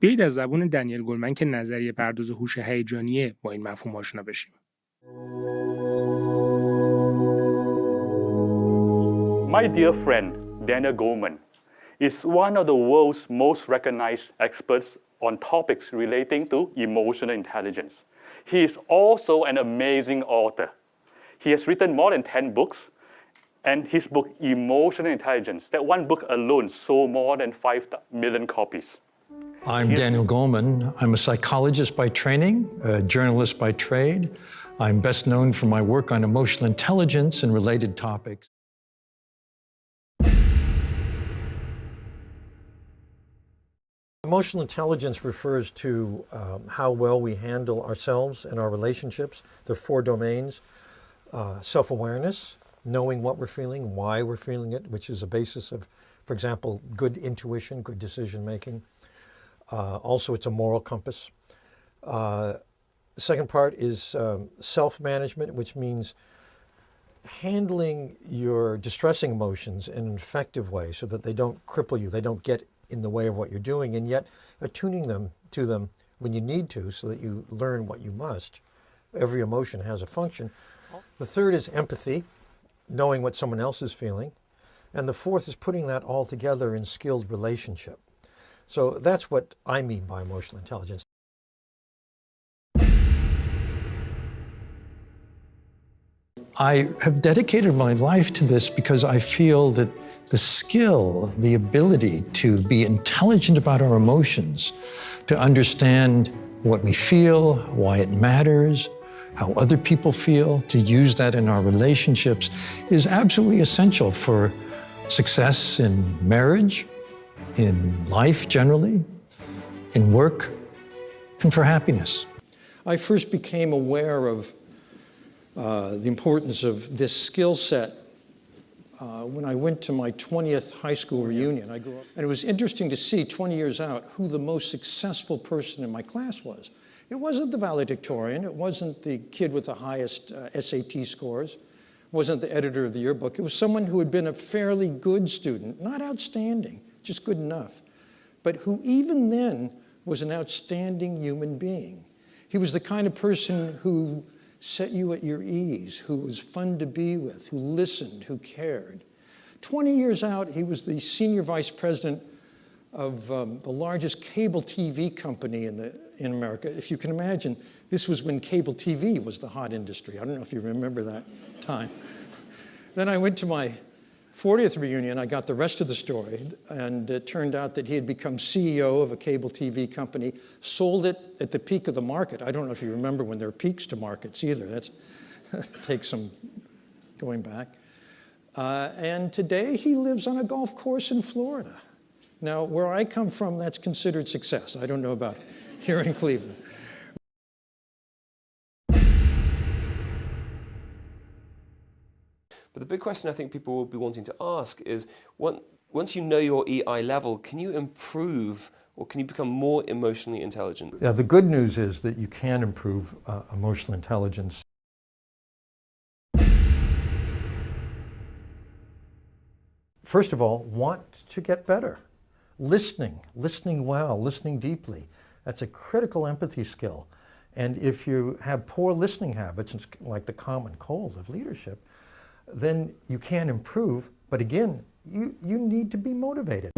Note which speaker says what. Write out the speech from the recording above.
Speaker 1: بیایید از زبون دنیل گلمن که نظریه پرداز هوش هیجانیه با این مفهوم آشنا بشیم.
Speaker 2: My dear friend, Daniel Goleman, is one of the world's most recognized experts on topics relating to emotional intelligence. He is also an amazing author. He has written more than 10 books, and his book, Emotional Intelligence, that one book alone sold more than 5 million copies.
Speaker 3: I'm Daniel Goleman. I'm a psychologist by training, a journalist by trade. I'm best known for my work on emotional intelligence and related topics.
Speaker 4: Emotional intelligence refers to how well we handle ourselves and our relationships. There are 4 domains: self-awareness, knowing what we're feeling, why we're feeling it, which is a basis of, for example, good intuition, good decision-making. Also, it's a moral compass. The second part is self-management, which means handling your distressing emotions in an effective way so that they don't cripple you, they don't get in the way of what you're doing, and yet attuning them to them when you need to so that you learn what you must. Every emotion has a function. The third is empathy, knowing what someone else is feeling. And the fourth is putting that all together in skilled relationship. So that's what I mean by emotional intelligence.
Speaker 3: I have dedicated my life to this because I feel that the skill, the ability to be intelligent about our emotions, to understand what we feel, why it matters, how other people feel, to use that in our relationships is absolutely essential for success in marriage, in life generally, in work, and for happiness. I first became aware of the importance of this skill set when I went to my 20th high school reunion. I grew up, and it was interesting to see 20 years out who the most successful person in my class was. It wasn't the valedictorian, it wasn't the kid with the highest SAT scores, it wasn't the editor of the yearbook. It was someone who had been a fairly good student, not outstanding, just good enough, but who even then was an outstanding human being. He was the kind of person who set you at your ease, who was fun to be with, who listened, who cared. 20 years out, he was the senior vice president of the largest cable TV company in America. If you can imagine, this was when cable TV was the hot industry. I don't know if you remember that time. Then I went to my 40th reunion. I got the rest of the story, and it turned out that he had become CEO of a cable TV company, sold it at the peak of the market. I don't know if you remember when there are peaks to markets either. That's takes some going back. And today he lives on a golf course in Florida. Now, where I come from, that's considered success. I don't know about here in Cleveland.
Speaker 5: But the big question I think people will be wanting to ask is, once you know your EI level, can you improve or can you become more emotionally intelligent?
Speaker 4: Yeah, the good news is that you can improve emotional intelligence. First of all, want to get better. Listening well, listening deeply. That's a critical empathy skill. And if you have poor listening habits, it's like the common cold of leadership, then you can improve. But again, you need to be motivated.